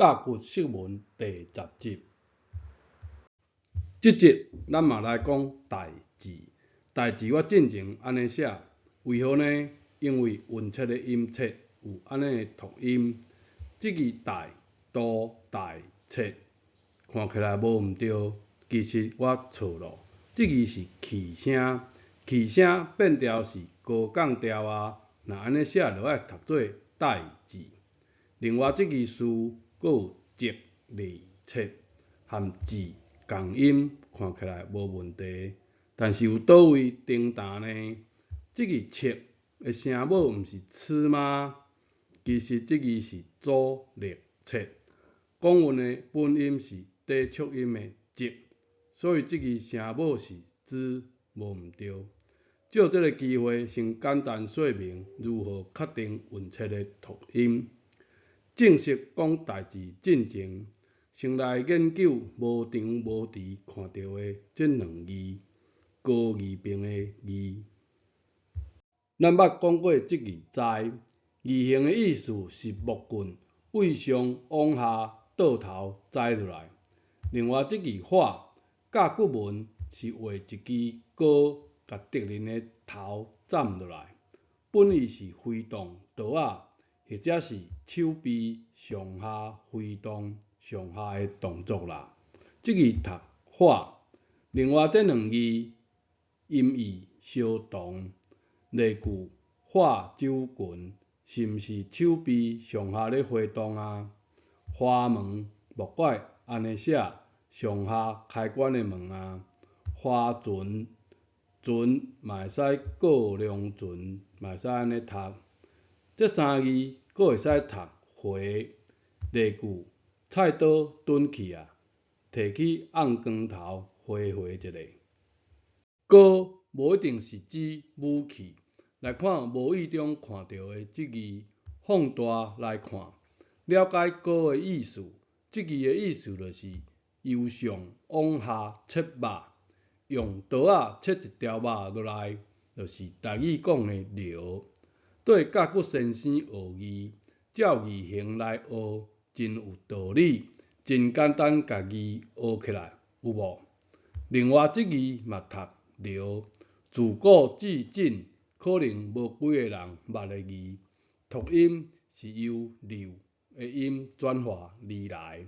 甲骨释文第10集。这集咱嘛来讲代字。代字我进前安尼写，为何呢？因为韵切的音切有安尼的读音。这个代、多、代、切，看起来无毋对，其实我错了。这个是气声，气声变调是高降调啊。那安尼写就爱读做代字。另外，这个字阁有直、离、切和字共音，看起来无问题。但是有倒位重大呢？这个切的声母毋是吃吗？其实这个是阻力切。讲韵的本音是低促音的直，所以这个声母是之，无毋对。借这个机会，先简单说明如何确定韵切的读音。正式讲代志进前，先来研究无长无直看到的这两字，高字边的字。咱捌讲过这个在，字形的意思是木棍位上往下倒头栽落来。另外，这个画甲骨文是画一支钩，甲敌人的头斩落来。本意是挥动刀仔，或者是手臂上下挥动上下的动作啦。这个读画。另外这两字音义相同。例句画手裙，是毋是手臂上下咧挥动啊？花门莫怪安尼写，上下开关的门啊。花船，船嘛会使过量船，嘛会使安尼读。这三字阁会使读回。例句菜刀钝去啊，摕去按光头回一下。高无一定是指武器。来看无意中看到的这字，放大来看，了解高的意思。这字的意思就是由上往下切肉，用刀仔切一条肉落来，就是台语讲的撩。对甲骨先生学字，照字形来学，真有道理，真简单，家己学起来，有无？另外，这字嘛读撩，自古至今。可能无几个人捌的字，读音是由溜的音转化而来。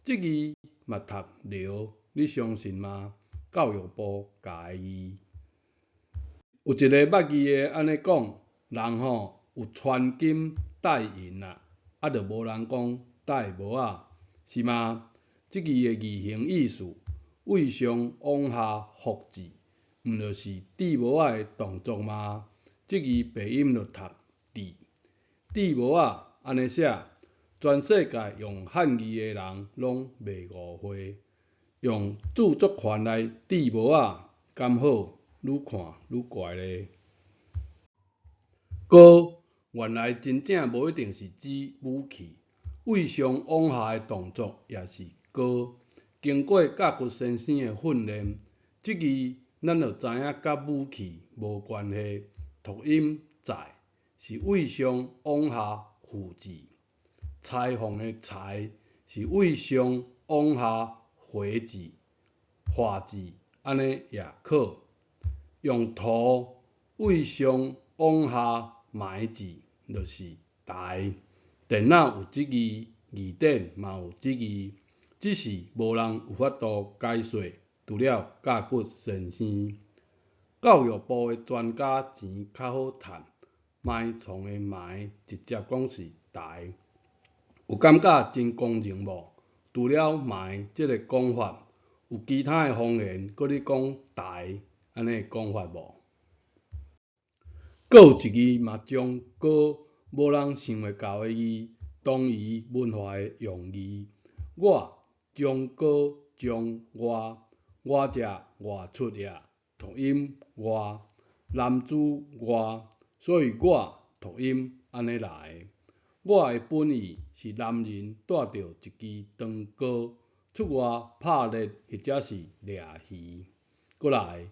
这字嘛读溜，你相信吗？教育部教的字。有一个捌字的安尼讲，人有穿金戴银啊，就无人讲戴帽仔，是吗？这字的字形意思，位上往下复字。毋就是戴帽仔的动作吗？这字鼻音就读戴。戴帽仔安尼写，全世界用汉字的人拢袂误会。用著作权来戴帽仔，敢好？愈看愈怪咧。高原来真正无一定是指武器，位上往下的动作也是高。经过甲骨先生的训练，这字咱就知影甲武器无关系。读音在是位上往下复字，裁缝的裁是位上往下回字，画字安尼也可。用涂位上往下埋字，就是台。电脑有这字，字典嘛有这字，只是无人有法度解说，除了甲骨先生。教育部的专家钱较好趁，埋藏的埋直接讲是台，有感觉真公正无？除了埋这个讲法，有其他的方言搁咧讲台安尼的讲法无？阁有一字嘛将高无人想会到的字，当于文化的用字。我将高将我者外出也，读音外，男子外，所以我读音安尼来。我的本意是男人带着一支长钩出外拍猎或者是掠鱼。过来，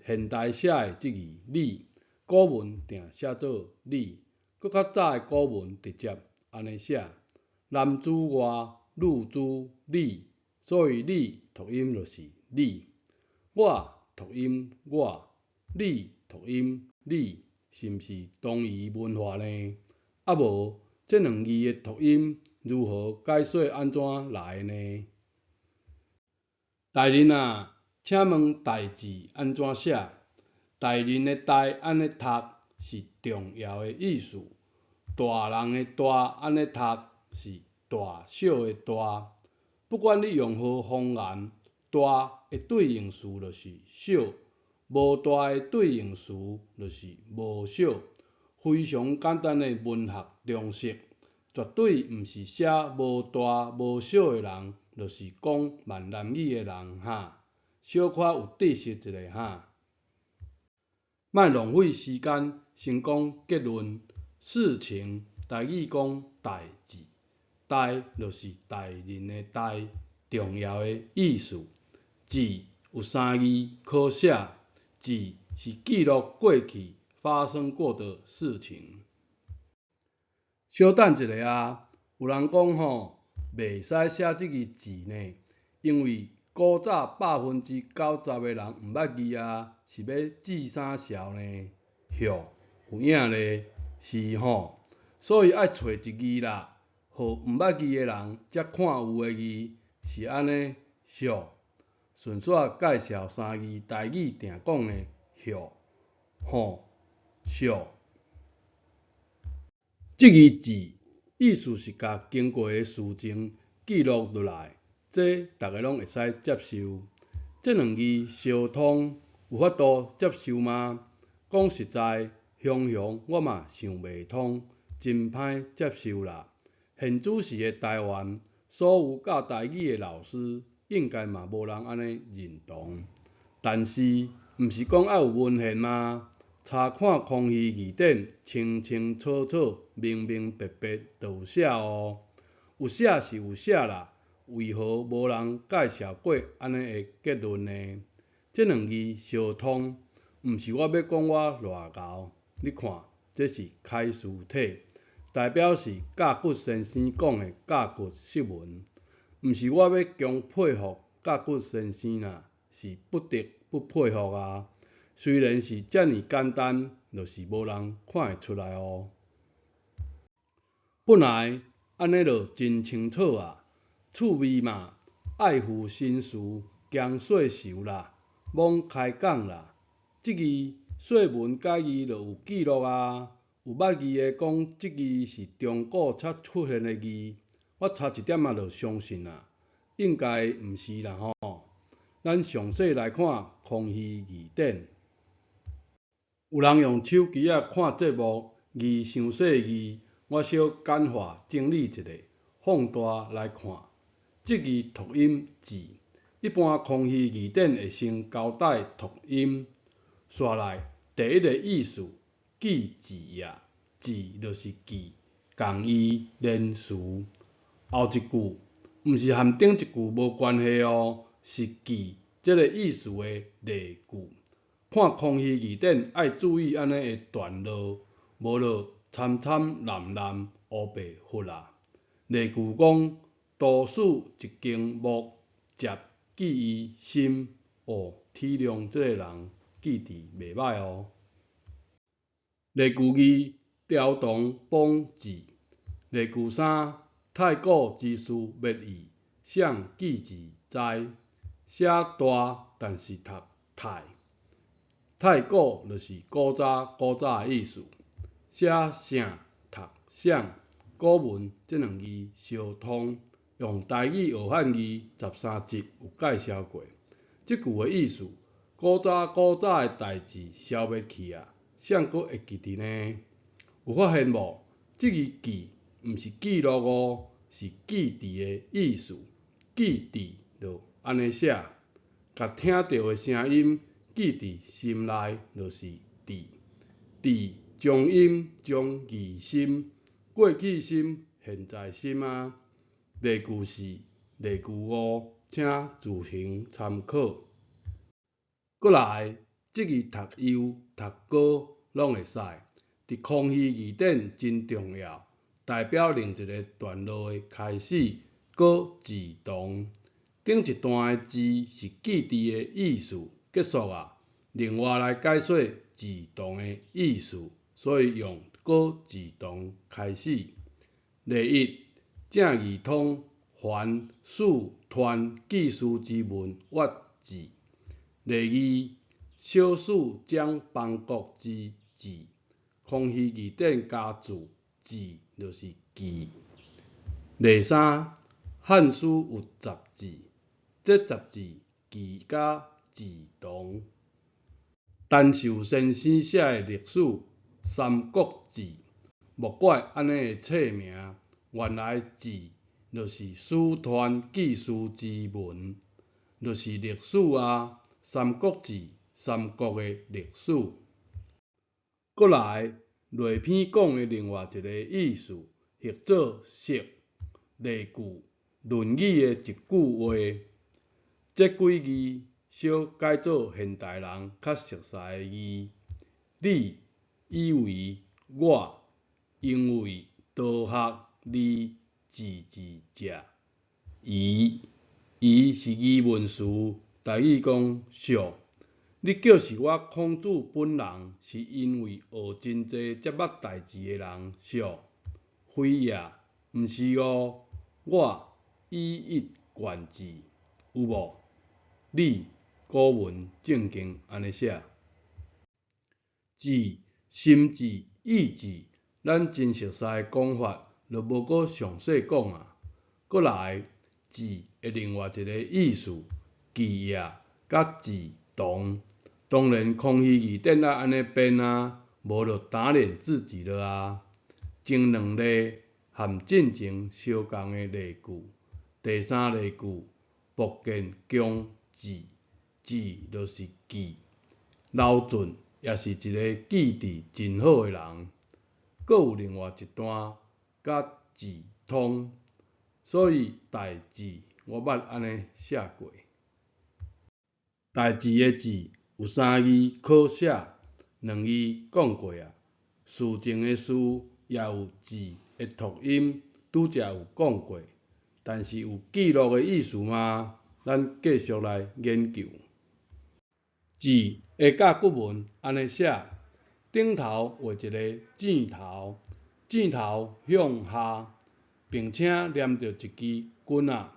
现代写的这字你，古文定写做你，搁较早的古文直接安尼写。男子我，女子你，所以你读音就是你。我读音我，你读音你，是毋是同义文化呢？啊无，这两字的读音如何解说安怎来呢？大人啊，请问代字安怎写？大人的大安尼读是重要的意思，大人的大安尼读是大小的大。不管你用何方言，大的对应词就是小，无大的对应词就是无小。非常简单的文学常识，绝对毋是写无大无小的人，就是讲闽南语的人哈。小可有知识一下哈。莫浪费时间，先讲结论。事情台语讲代志，代就是大人的代，重要的意思。志有三字可写，志是记录过去发生过的事情。稍等一下啊，有人讲吼，袂使写这个字呢，因为古早90%的人毋捌字啊，是要记啥潲呢？哟，有影咧，是吼，所以爱找一字啦，互毋捌字的人才看有的字，是安尼俗。顺续介绍三字台语定讲的俗、吼、俗。这个字意思是甲经过的事情记录落来，这大家拢会使接受。这两字相通，有法度接受吗？讲实在，雄我嘛想袂通，真歹接受啦。现主时的台湾，所有教台语的老师，应该嘛无人安尼认同。但是，毋是讲要有文献吗？查看空虚字典，清清楚楚、明明白白就有写哦。有写是有写啦，为何无人介绍过安尼的结论呢？这两字相通，毋是我要讲我偌敖。你看，这是楷书体，代表是甲骨先生讲的甲骨释文，毋是我要强佩服甲骨先生啦，是不得不佩服啊。虽然是遮尔简单，就是无人看会出来哦。本来安尼就真清楚啊，趣味嘛，爱护新事，姜细熟啦，罔开讲啦。即个说文解字就有记录啊，有捌字的讲即字是中古才出现的字，我差一点仔就相信啦，应该毋是啦吼。咱详细来看空虚字典。有人用手机仔看节目，字伤细字，我小简化整理一下，放大来看。这字读音字，一般空虚字典会先交代读音，刷来第一个意思，记字呀，字就是记，共义连词。后一句毋是和顶一句无关系哦，是记这个意思的例句。看空虚字典爱注意安尼的段落，无就参参蓝蓝乌白忽啦。例句讲，都市一间木，接记伊心，体谅这个人记字袂歹哦。例句二，调动帮字。例句三，太古之事灭意，想记字在。写大但是读太。太古就是古早的意思，写啥读啥，古文这两字相通，用台语学汉字13集有介绍过。这句的意思，古早的代志消灭去啊，谁阁会记得呢？有发现无？这个记毋是记录哦，是记字的意思。记字就安尼写，甲听到的声音。记伫心内就是志，志将音将疑心，过去心现在心啊。例句4、例句5，请自行参考。过来，这个读优、读高拢会使，伫空虚字典真重要，代表另一个段落的开始，搁自动。顶一段的字是记字的意思结束啊，另外来解说自动的意思，所以用搁自动开始。例一，正义通凡数团记事之文挖字。例二，小数将邦国之字，空虚字典加字，字就是记。例三，汉书有10字，这10字记甲自动。陈寿先生写的历史《三国志》，莫怪安尼的册名，原来字就是书团记事之文，就是历史啊，《三国志》三国的历史。过来，内篇讲的另外一个意思，译做识。例句《论语》的一句话，这几字小改做现代人较熟悉的字。你以为我因为多学你字者，伊是疑问词，台语讲俗。你叫是我孔子本人，是因为学真济接捌代志的人俗，非也，毋是哦。我以一贯之，有无？你古文正经安尼写。字、心字、意字，咱真熟悉的讲法，就无搁详细讲啊。过来，字的另外一个意思，记也甲字同。当然，空虚字典要安尼编啊，无就打脸自己了啊。前两例含进前相共的例句。第三例句，博见强字，字就是记。刘俊也是一个记字真好的人。阁有另外一段甲字通，所以代字我捌安尼写过。代字的字有3字可写，2字讲过啊。事情的事也有字的读音，拄则有讲过。但是有记录的意思吗？咱继续来研究。字的甲骨文安尼写，顶头画一个箭头，箭头向下，并且念着一支棍仔，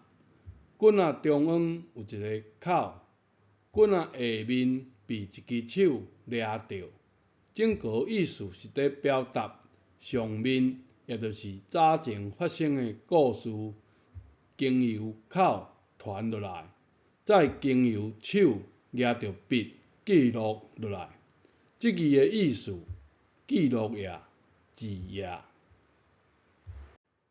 棍仔中央有一个口，棍仔下面被一支手抓着。整个意思是在表达上面，也就是早前发生的故事，经由口传落来，再经由手抓着笔记录落来。这字的意思，记录也，字也。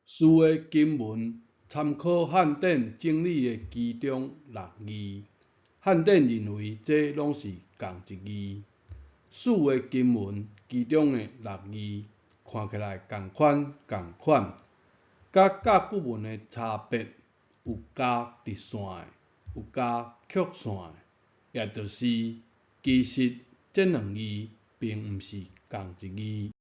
诗的经文参考汉典整理的其中6字，汉典认为这拢是同一字。诗的经文其中的6字看起来同款，甲甲骨文的差别有加直线的，有加曲线的，也就是其实这2字并毋是同一字。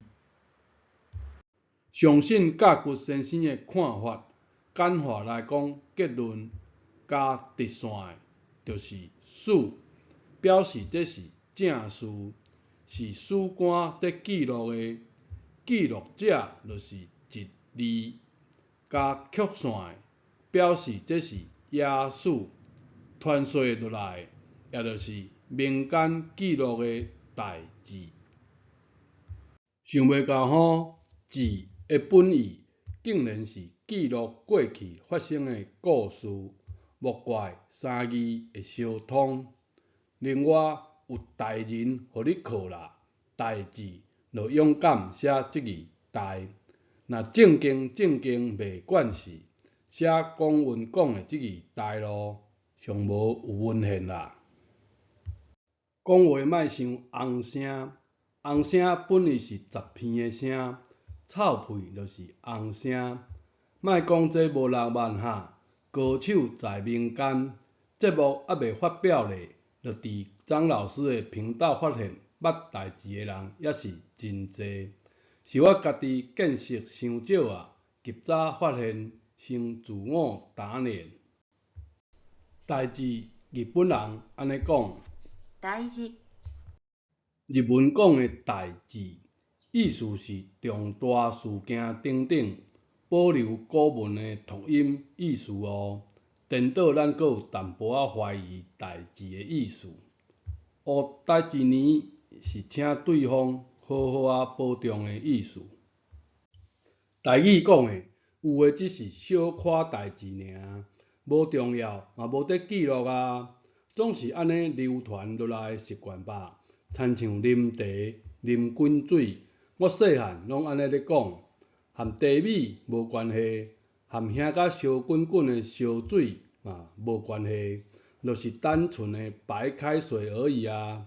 相信甲骨先生的看法，简化来讲，结论加直线的就是史，表示这是正事，是史官在记录的，记录者就是一字。加曲线的表示这是野史，传说落来，也就是民间记录的代志。想袂到吼，字的本意竟然是记录过去发生的故事，莫怪3字会相通。另外，有代人互你靠啦，代字就勇敢写这字代。若正经袂惯势，写讲文讲的这字代咯，上无有文献啦。讲话莫伤洪声，洪声本意是杂片的声，臭屁就是洪声。莫讲这无人万下，高手在民间。节目还未发表咧，就伫张老师的频道发现捌代志的人也是真济。是我家己见识伤少啊，及早发现，先自我打脸。代志日本人安尼讲，代志日文讲的代志，意思是重大事件等等，保留古文的读音意思哦，颠倒咱阁有淡薄仔怀疑代志的意思。学代志年是请对方好好啊保重的意思。台语讲的，有诶只是小可代志尔，无重要嘛无得记录啊，总是安尼流传落来的习惯吧。亲像啉茶、啉滚水，我细汉拢安尼咧讲，含茶米无关系，含遐甲烧滚滚的烧水嘛无关系，就是单纯的白开水而已啊。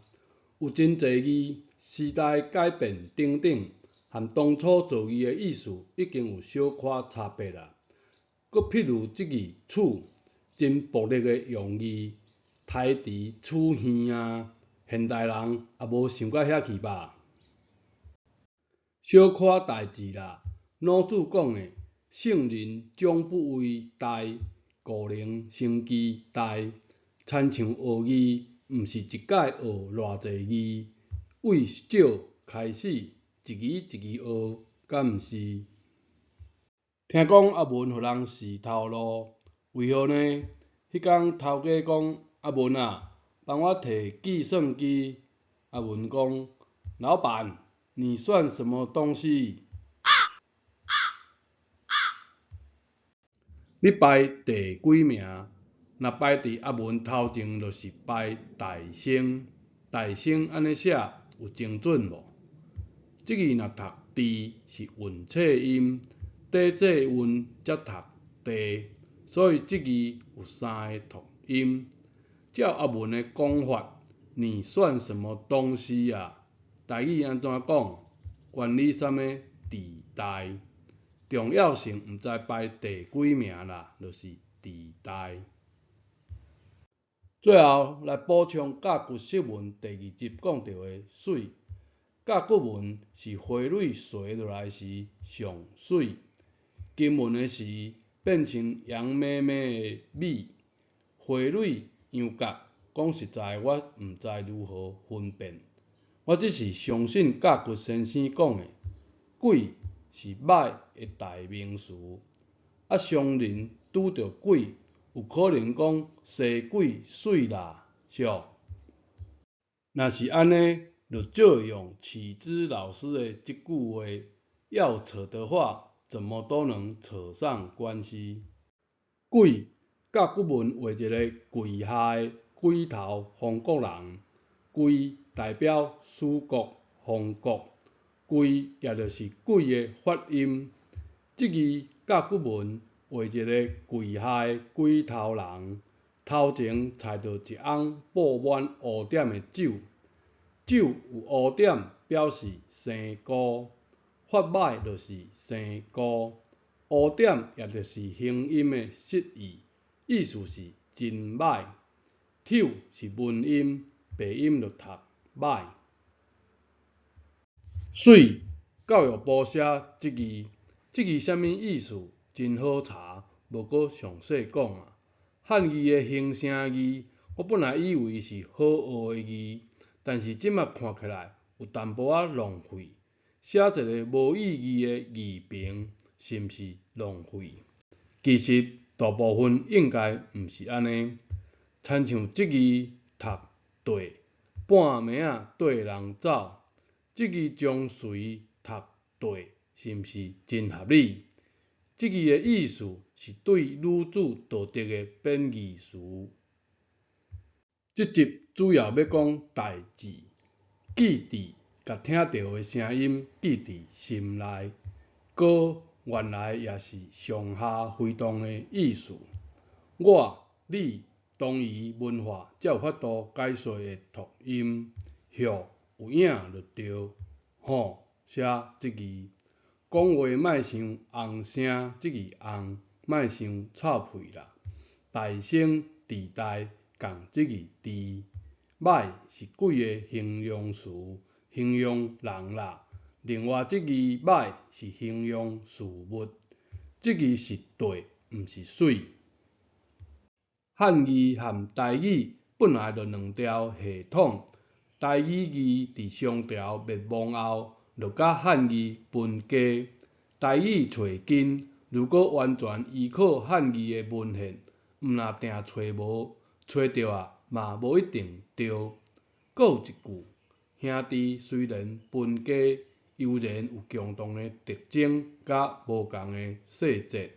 有真侪字，时代改变等等。和当初造字的意思已经有小可差别啦。搁譬如即字厝，真暴力的用字，刣伫厝耳啊，现代人也无想到遐去吧。小可代志啦，老子讲的圣人终不为代，故人生其代。亲像学字，毋是一届学偌济字，为少开始，一字一字学，敢毋是？听讲阿文互人示头路，为何呢？迄天头家讲阿文啊，帮我摕计算机。阿文讲，老板，你算什么东西？你排第几名？若排伫阿文头前，就是排大生。大生安尼写有精准无？即字若读地是韵切音，地做韵则读地，所以即字有三个读音。照阿文的讲法，你算什么东西啊？台语安怎讲？管你啥物地代，重要性毋知排第几名啦，就是地代。最后来补充甲骨释文第二集讲到的水。甲骨文是花蕊垂落来时上水，金文的时变成杨妹妹的米。花蕊、羊角，讲实在，我毋知如何分辨。我只是相信甲骨先生讲的，鬼是歹的代名词。啊，商人拄着鬼，有可能讲西鬼水啦，俗。若是安尼，就借用启之老师的这句话，要扯的话，怎么都能扯上关系。鬼，甲骨文画一个跪下的鬼头方国人，跪代表蜀国、方国，跪也就是鬼的发音。这字甲骨文画一个跪下的鬼头人，头前插着一翁布满污点的酒。酒有污点，表示生孤，发歹就是生孤。污点也就是形音的释义，意思是真歹。丑是文音，白音就读歹。水，教育部写这字，这字啥物意思？真好查，无搁详细讲啊。汉字的形声字，我本来以为是好学的字。但是即马看起来有淡薄仔浪费，写一个无意义的字评，是毋是浪费？其实大部分应该毋是安尼。亲像即字读綴，半暝仔缀人走，即字将随读綴，是毋是真合理？即字的意思是对女子道德的贬义词。这集主要要讲代志，记伫甲听到的声音记伫心内，歌原来也是上下飞动的意思。我、你同仪文化才有法度解说的读音，俗有影就对。吼，写这字，讲话莫伤洪声，这字洪莫伤臭屁啦。大声地带共这字地。歹是鬼的形容词，形容人啦。另外，即字歹是形容事物，即字是对，毋是水。汉语和台语本来就两条系统，台语字伫商朝灭亡后，就甲汉语分家。台语找紧，如果完全依靠汉语的文献，毋若定找无，找着嘛无一定对。阁有一句，兄弟虽然分家，犹然有共同的特征甲无共的细节。